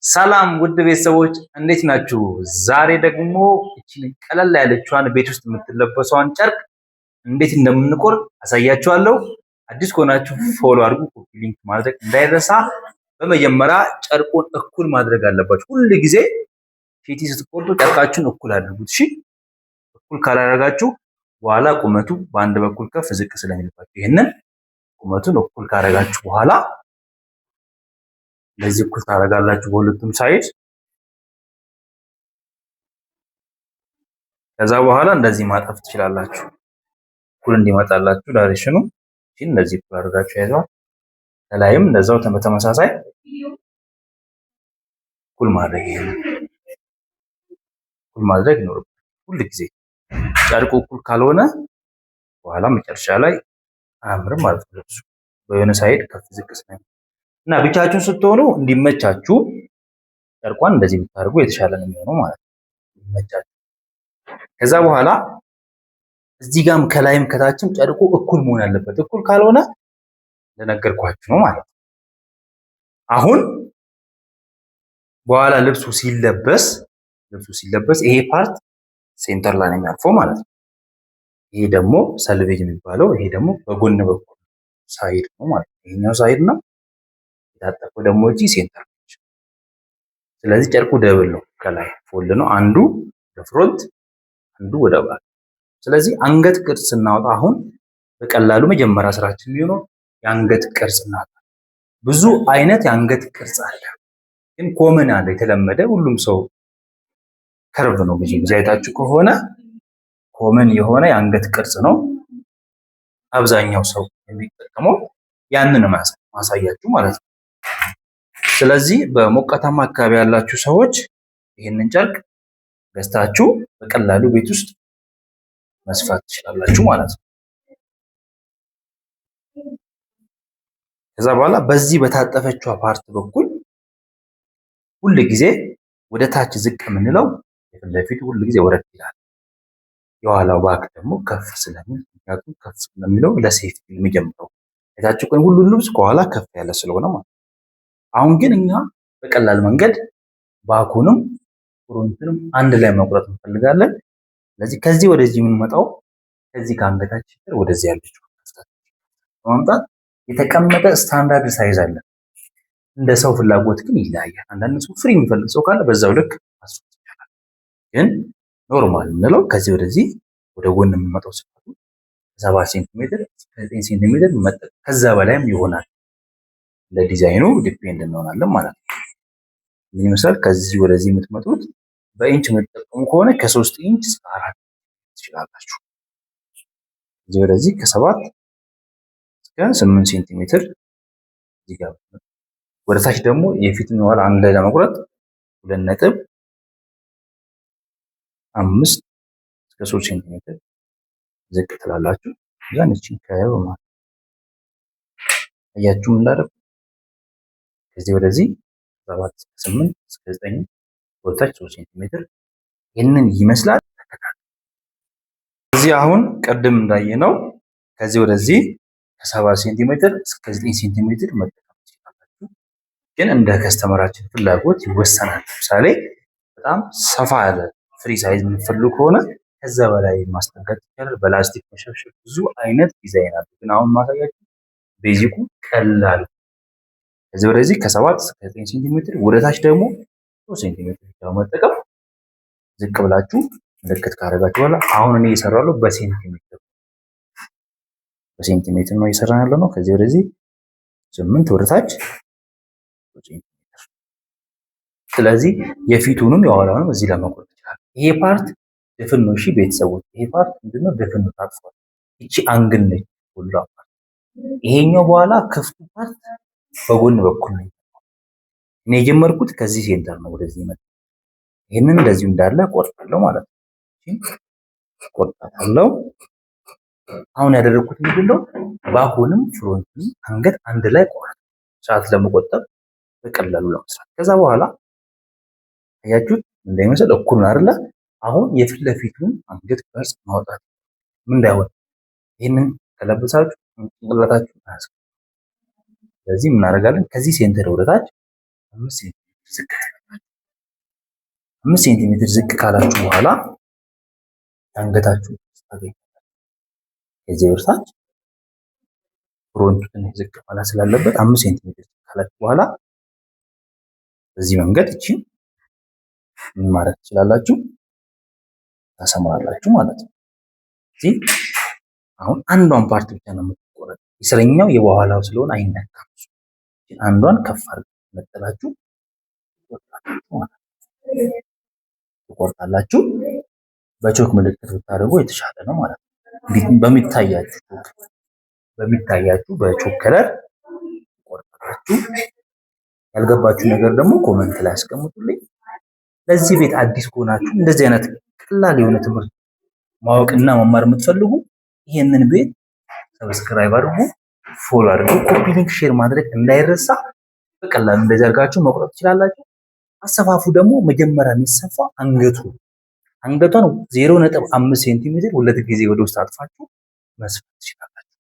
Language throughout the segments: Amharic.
ሰላም ውድ ቤተሰቦች እንዴት ናችሁ? ዛሬ ደግሞ እቺን ቀለል ያለችዋን ቤት ውስጥ የምትለበሰዋን ጨርቅ እንዴት እንደምንቆር አሳያችኋለሁ። አዲስ ከሆናችሁ ፎሎ አድርጉ፣ ኮፒ ሊንክ ማድረግ እንዳይረሳ። በመጀመሪያ ጨርቁን እኩል ማድረግ አለባችሁ። ሁሉ ጊዜ ፊቲ ስትቆርጡ ጨርቃችሁን እኩል አድርጉት። እሺ፣ እኩል ካላደረጋችሁ በኋላ ቁመቱ በአንድ በኩል ከፍ ዝቅ ስለሚልባችሁ ይሄንን ቁመቱን እኩል ካደረጋችሁ በኋላ ለዚህ እኩል ታደርጋላችሁ በሁለቱም ሳይድ። ከዛ በኋላ እንደዚህ ማጠፍ ትችላላችሁ፣ እኩል እንዲመጣላችሁ ዳይሬክሽኑ። እሺ፣ እንደዚህ እኩል አድርጋችሁ ያዟል። ከላይም እንደዛው በተመሳሳይ እኩል ማድረግ እኩል ማድረግ ይኖርብናል ሁሉ ጊዜ። ጨርቁ እኩል ካልሆነ በኋላ መጨረሻ ላይ አያምርም ማለት ነው። በየሆነ ሳይድ ከፍ ዝቅ ስለሚል እና ብቻችሁን ስትሆኑ እንዲመቻችሁ ጨርቋን እንደዚህ ብታደርጉ የተሻለ ነው የሚሆነው ማለት ነው። እንዲመቻችሁ። ከዛ በኋላ እዚህ ጋርም ከላይም ከታችም ጨርቁ እኩል መሆን አለበት። እኩል ካልሆነ ለነገርኳችሁ ነው ማለት ነው። አሁን በኋላ ልብሱ ሲለበስ ይሄ ፓርት ሴንተር ላይ ነው የሚያርፈው ማለት ነው። ይሄ ደግሞ ሰልቬጅ የሚባለው፣ ይሄ ደግሞ በጎን በኩል ሳይድ ነው ማለት ነው። ይሄኛው ሳይድ ነው የታጠፈው ደግሞ እዚህ ሴንተር ነች። ስለዚህ ጨርቁ ደብል ነው፣ ከላይ ፎልድ ነው፣ አንዱ ለፍሮንት አንዱ ወደ ባክ። ስለዚህ አንገት ቅርጽ ስናወጣ አሁን በቀላሉ መጀመሪያ ስራችን የሚሆነው የአንገት ቅርጽ እናወጣ። ብዙ አይነት የአንገት ቅርጽ አለ፣ ግን ኮመን አለ የተለመደ ሁሉም ሰው ከርቭ ነው። ብዙ ጊዜ አይታችሁ ከሆነ ኮመን የሆነ የአንገት ቅርጽ ነው አብዛኛው ሰው የሚጠቀመው፣ ያንን ማሳያችሁ ማለት ነው። ስለዚህ በሞቃታማ አካባቢ ያላችሁ ሰዎች ይህንን ጨርቅ ገዝታችሁ በቀላሉ ቤት ውስጥ መስፋት ትችላላችሁ ማለት ነው። ከዛ በኋላ በዚህ በታጠፈችው ፓርት በኩል ሁል ጊዜ ወደ ታች ዝቅ የምንለው የፊት ለፊቱ ሁል ጊዜ ወረድ ይላል። የኋላው ባክ ደግሞ ከፍ ስለሚል፣ ምክንያቱም ከፍ ስለሚለው ለሴፍቲ የሚጀምረው የታችሁ ቆይ ሁሉ ልብስ ከኋላ ከፍ ያለ ስለሆነ ማለት ነው። አሁን ግን እኛ በቀላል መንገድ ባኩንም ፍሮንትንም አንድ ላይ መቁረጥ እንፈልጋለን። ስለዚህ ከዚህ ወደዚህ የምንመጣው ከዚህ ከአንገታችን ስር ወደዚህ ያለችው ማምጣት የተቀመጠ ስታንዳርድ ሳይዝ አለ። እንደ ሰው ፍላጎት ግን ይለያያል። አንዳንድ ሰው ፍሪ የሚፈልግ ሰው ካለ በዛው ልክ ማስፋት ይችላል። ግን ኖርማል እንለው ከዚህ ወደዚህ ወደ ጎን የምንመጣው ስፋቱ 7 ሴንቲሜትር 9 ሴንቲሜትር መጠቀም ከዛ በላይም ይሆናል። ለዲዛይኑ ዲፔንድ እንሆናለን ማለት ነው። ምን ይመስላል? ከዚህ ወደዚህ የምትመጡት በኢንች የምትጠቀሙ ከሆነ ከ3 ኢንች እስከ 4 ትችላላችሁ። ከዚህ ወደዚህ ከ7 እስከ 8 ሴንቲሜትር እዚህ ጋር ወደ ታች ደግሞ የፊትን የኋላ አንድ ላይ ለመቁረጥ 2.5 እስከ 3 ሴንቲሜትር ዝቅ ትላላችሁ። ያን እቺ ከያው ማለት አያችሁ እንዳደረኩ ከዚህ ወደዚህ 7 እስከ 8 እስከ 9 ወደ ታች 3 ሴንቲሜትር ይህንን ይመስላል። እዚህ አሁን ቅድም እንዳየነው ከዚህ ወደዚህ ከ7 ሴንቲሜትር እስከ 9 ሴንቲሜትር መጠቀም ትችላላችሁ። ግን እንደ ከስተመራችን ፍላጎት ይወሰናል። ለምሳሌ በጣም ሰፋ ያለ ፍሪ ሳይዝ የምትፈልጉ ከሆነ ከዛ በላይ ማስጠንቀቅ ይቻላል። በላስቲክ መሸብሸብ ብዙ አይነት ዲዛይን አለ። ግን አሁን ማሳያችሁ ቤዚኩ ቀላል ከዚህ ወደዚህ ከ7 እስከ 9 ሴንቲሜትር ወደ ታች ደግሞ 3 ሴንቲሜትር መጠቀም። ዝቅ ብላችሁ ምልክት ካደረጋችሁ በኋላ አሁን እኔ እየሰራለሁ በሴንቲሜትር ነው እየሰራን ያለው ነው። ከዚህ ወደዚህ 8 ወደ ታች 3 ሴንቲሜትር። ስለዚህ የፊቱንም የኋላውንም እዚህ ለመቁረጥ ይችላል። ይሄ ፓርት ድፍን ነው። እሺ ቤተሰቦች፣ ይሄ ፓርት ምንድነው? ድፍን ነው፣ ታጥፏል። እቺ አንግል ነች ሁሉ ፓርት። ይሄኛው በኋላ ክፍቱ ፓርት በጎን በኩል ነው። እኔ የጀመርኩት ከዚህ ሴንተር ነው ወደዚህ መጣ። ይሄንን እንደዚሁ እንዳለ ቆርጣለሁ ማለት ነው። ቆርጣለሁ። አሁን ያደረኩት ምንድነው? ባኩንም ፍሮንትም አንገት አንድ ላይ ቆርጥ ሰዓት ለመቆጠብ በቀላሉ ለመስራት። ከዛ በኋላ አያችሁት እንደሚመስል እኩል ነው አይደለ? አሁን የፊት ለፊቱን አንገት ቅርጽ ማውጣት ምን እንዳይሆን ይሄንን ከለበሳችሁ ጭንቅላታችሁ አያስቀር። ስለዚህ ምን እናደርጋለን? ከዚህ ሴንተር ወደ ታች 5 ሴንቲሜትር ዝቅ 5 ሴንቲሜትር ዝቅ ካላችሁ በኋላ አንገታችሁ ታገኙ። ከዚህ ወርታች ፍሮንቱ ትንሽ ዝቅ ማለት ስላለበት 5 ሴንቲሜትር ካላችሁ በኋላ በዚህ መንገድ እቺ ምን ማድረግ ትችላላችሁ? ታሰምራላችሁ ማለት ነው። እዚህ አሁን አንዷን ፓርት ብቻ ነው የምትቆረጥ። የስረኛው የበኋላው ስለሆነ አይነካም። አንዷን ከፍ አድርጋችሁ መጥላችሁ ትቆርጣላችሁ። በቾክ ምልክት ብታደርጉ የተሻለ ነው ማለት ነው። በሚታያችሁ በቾክ ከለር ትቆርጣላችሁ። ያልገባችሁ ነገር ደግሞ ኮመንት ላይ አስቀምጡልኝ። ለዚህ ቤት አዲስ ከሆናችሁ እንደዚህ አይነት ቀላል የሆነ ትምህርት ማወቅና መማር የምትፈልጉ ይሄንን ቤት ሰብስክራይብ አድርጉ፣ ፎሎ አድርጉ፣ ኮፒ ሊንክ ሼር ማድረግ እንዳይረሳ። በቀላሉ እንደዚህ አድርጋችሁ መቁረጥ ትችላላችሁ። አሰፋፉ ደግሞ መጀመሪያ የሚሰፋ አንገቷን 0.5 ሴንቲሜትር ሁለት ጊዜ ወደ ውስጥ አጥፋችሁ መስፋት ትችላላችሁ።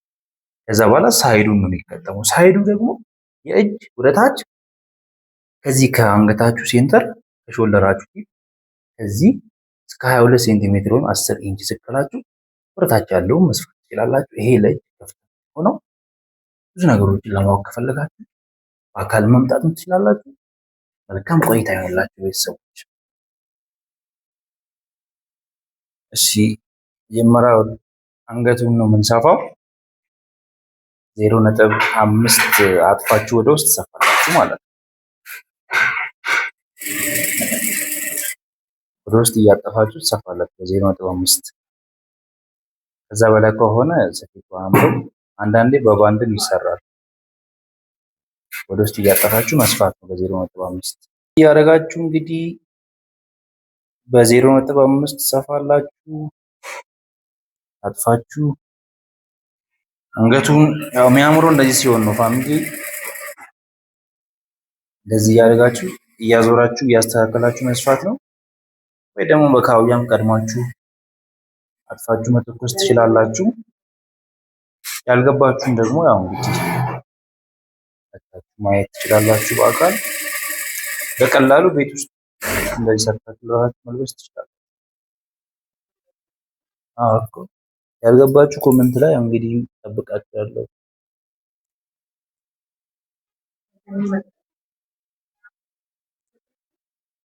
ከዛ በኋላ ሳይዱን ነው የሚገጠመው። ሳይዱ ደግሞ የእጅ ወደታች ከዚህ ከአንገታችሁ ሴንተር ከሾልደራችሁ ከዚህ እስከ 22 ሴንቲሜትር ወይም 10 ኢንች ስቅላችሁ ወደታች ያለውን መስፋት ትችላላችሁ። ይሄ ላይ ከፍታ ሆነው ብዙ ነገሮችን ለማወቅ ከፈለጋችሁ በአካል መምጣት ትችላላችሁ። መልካም ቆይታ ይሆንላችሁ ቤተሰቦች። እሺ የመጀመሪያው አንገቱን ነው የምንሰፋው። 0.5 አጥፋችሁ ወደ ውስጥ ሰፋላችሁ ማለት ነው። ወደ ውስጥ እያጠፋችሁ ትሰፋላችሁ በ0.5። ከዛ በላይ ከሆነ ሰፊቱ አምሮ አንዳንዴ በባንድም ይሰራል። ወደ ውስጥ እያጠፋችሁ መስፋት ነው በ0.5 እያደረጋችሁ እንግዲህ በ0.5 ትሰፋላችሁ። አጥፋችሁ አንገቱን ያው የሚያምረው እንደዚህ ሲሆን ነው ፋሚሊ። እንደዚህ እያደረጋችሁ እያዞራችሁ እያስተካከላችሁ መስፋት ነው። ወይ ደግሞ በካውያም ቀድማችሁ አጥፋችሁ መተኮስ ትችላላችሁ። ያልገባችሁን ደግሞ ያው እንግዲህ ማየት ትችላላችሁ በአካል በቀላሉ ቤት ውስጥ እንደዚህ ሰርታችሁ ለራሳችሁ መልበስ ትችላላችሁ። እኮ ያልገባችሁ ኮሜንት ላይ እንግዲህ ጠብቃችኋለሁ።